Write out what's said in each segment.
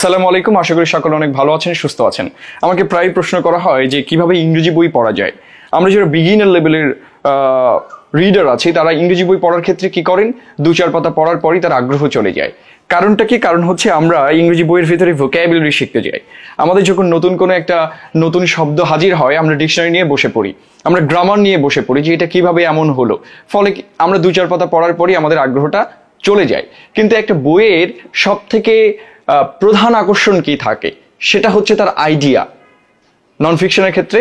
আসসালামু আলাইকুম, আশা করি সকলে অনেক ভালো আছেন, সুস্থ আছেন। আমাকে প্রায় প্রশ্ন করা হয় যে কিভাবে ইংরেজি বই পড়া যায়। আমরা যারা বিগিনার লেভেলের রিডার আছি তারা ইংরেজি বই পড়ার ক্ষেত্রে কি করেন, 2-4 পাতা পড়ার পরই তার আগ্রহ চলে যায়। কারণটা কি? কারণ হচ্ছে আমরা ইংরেজি বইয়ের ভিতরে ভোকাবুলারি শিখতে যাই। আমাদের যখন নতুন কোনো একটা নতুন শব্দ হাজির হয় আমরা ডিকশনারি নিয়ে বসে পড়ি, আমরা গ্রামার নিয়ে বসে পড়ি যে এটা কিভাবে এমন হলো। ফলে আমরা 2-4 পাতা পড়ার পরই আমাদের আগ্রহটা চলে যায়। কিন্তু একটা বইয়ের সব থেকে প্রধান আকর্ষণ কি থাকে সেটা হচ্ছে তার আইডিয়া। নন ফিকশনের ক্ষেত্রে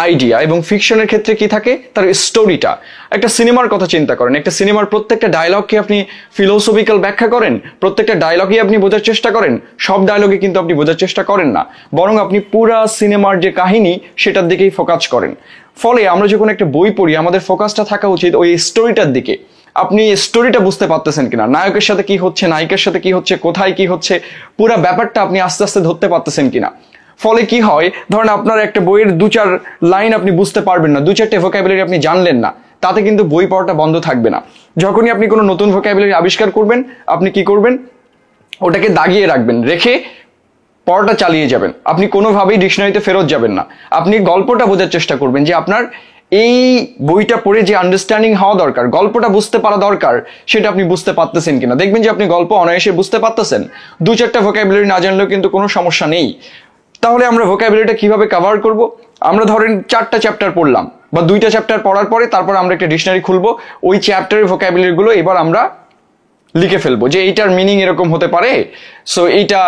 আইডিয়া এবং ফিকশনের ক্ষেত্রে কি থাকে, তার স্টোরিটা। একটা সিনেমার কথা চিন্তা করেন, একটা সিনেমার প্রত্যেকটা ডায়লগকে আপনি ফিলোসফিক্যাল ব্যাখ্যা করেন, প্রত্যেকটা ডায়লগই আপনি বোঝার চেষ্টা করেন। সব ডায়লগে কিন্তু আপনি বোঝার চেষ্টা করেন না, বরং আপনি পুরা সিনেমার যে কাহিনী সেটার দিকেই ফোকাস করেন। ফলে আমরা যখন একটা বই পড়ি আমাদের ফোকাসটা থাকা উচিত ওই স্টোরিটার দিকে। আপনি স্টোরিটা বুঝতে পারতেছেন কিনা, নায়কের সাথে কি হচ্ছে, নায়িকার সাথে কি হচ্ছে, কোথায় কি হচ্ছে, পুরা ব্যাপারটা আপনি আস্তে আস্তে ধরতে পারতেছেন কিনা। ফলে কি হয়, ধরেন আপনার একটা বইয়ের 2-4 লাইন আপনি বুঝতে পারবেন না, 2-4টে ভোকাবুলারি আপনি জানলেন না, তাতে কিন্তু বই পড়াটা বন্ধ থাকবে না। যখনই আপনি কোনো নতুন ভোকাবুলারি আবিষ্কার করবেন আপনি কি করবেন, ওটাকে দাগিয়ে রাখবেন, রেখে পড়াটা চালিয়ে যাবেন। আপনি কোনোভাবেই ডিকশনারিতে ফেরত যাবেন না। আপনি গল্পটা বোঝার চেষ্টা করবেন যে আপনার এই বইটা পড়ে যে আন্ডারস্ট্যান্ডিং হওয়া দরকার, গল্পটা বুঝতে পারা দরকার, সেটা আপনি বুঝতে পারতেছেন কিনা। দেখবেন যে আপনি গল্প অনায়াসে বুঝতে পারতেছেন। 2-4টা ভোকাবুলারি না জানলেও কিন্তু কোনো সমস্যা নেই। তাহলে আমরা ভোকাবুলারিটা কিভাবে কভার করব? আমরা ধরেন 4টা চ্যাপ্টার পড়লাম বা 2টা চ্যাপ্টার পড়ার পরে তারপর আমরা একটা ডিকশনারি খুলবো, ওই চ্যাপ্টারের ভোকাবুলারিগুলো এবার আমরা লিখে ফেলবো যে এইটার মিনিং এরকম হতে পারে, সো এইটা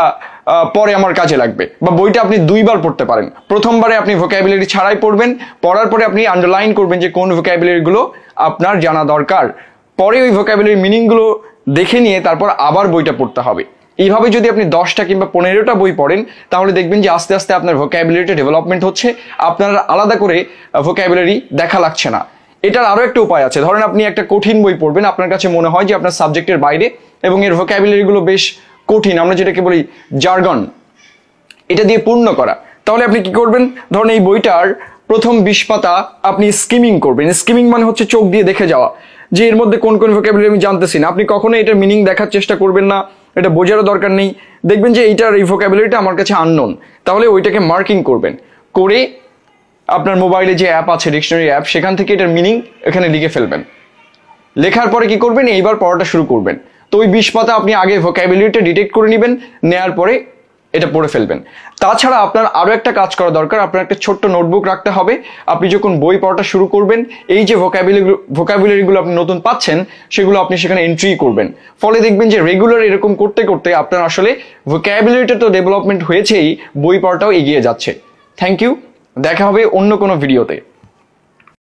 পরে আমার কাজে লাগবে। বা বইটা আপনি 2বার পড়তে পারেন। প্রথমবারে আপনি ভোকাবুলারি ছাড়াই পড়বেন, পড়ার পরে আপনি আন্ডারলাইন করবেন যে কোন ভোকাবুলারিগুলো আপনার জানা দরকার, পরে ওই ভোকাবুলারি মিনিংগুলো দেখে নিয়ে তারপর আবার বইটা পড়তে হবে। এইভাবে যদি আপনি 10টা কিংবা 15টা বই পড়েন তাহলে দেখবেন যে আস্তে আস্তে আপনার ভোকাবুলারিটা ডেভেলপমেন্ট হচ্ছে, আপনার আলাদা করে ভোকাবুলারি দেখা লাগছে না। এটার আরো একটা উপায় আছে। ধরেন আপনি একটা কঠিন বই পড়বেন, আপনার কাছে মনে হয় যে আপনার সাবজেক্টের বাইরে এবং এর ভোকাবুলারিগুলো বেশ কঠিন, আমরা যেটাকে বলি জার্গন, এটা দিয়ে পূর্ণ করা। তাহলে আপনি কি করবেন, ধরেন এই বইটার প্রথম 20 পাতা আপনি স্কিমিং করবেন। স্কিমিং মানে হচ্ছে চোখ দিয়ে দেখে যাওয়া, যে এর মধ্যে কোন কোন ভোকাবুলারি আমি জানতেছি না। আপনি কখনোই এটার মিনিং দেখার চেষ্টা করবেন না, এটা বোঝারও দরকার নেই। দেখবেন যে এইটার এই ভোকাবুলারিটা আমার কাছে আননোন, তাহলে ওইটাকে মার্কিং করবেন, করে আপনার মোবাইলে যে অ্যাপ আছে ডিকশনারি অ্যাপ, সেখান থেকে এটার মিনিং এখানে লিখে ফেলবেন। লেখার পরে কি করবেন, এইবার পড়াটা শুরু করবেন। তো ওই 20 পাতা আপনি আগে ভোকাবুলারিটা ডিটেক্ট করে নেবেন, নেয়ার পরে এটা পড়ে ফেলবেন। তাছাড়া আপনার আরো একটা কাজ করা দরকার, আপনার একটা ছোট্ট নোটবুক রাখতে হবে। আপনি যখন বই পড়াটা শুরু করবেন এই যে ভোকাবুলারিগুলো আপনি নতুন পাচ্ছেন সেগুলো আপনি সেখানে এন্ট্রি করবেন। ফলে দেখবেন যে রেগুলার এরকম করতে করতে আপনার আসলে ভোকাবুলারিটা তো ডেভেলপমেন্ট হয়েছেই, বই পড়াটাও এগিয়ে যাচ্ছে। থ্যাংক ইউ, দেখা হবে অন্য কোনো ভিডিওতে।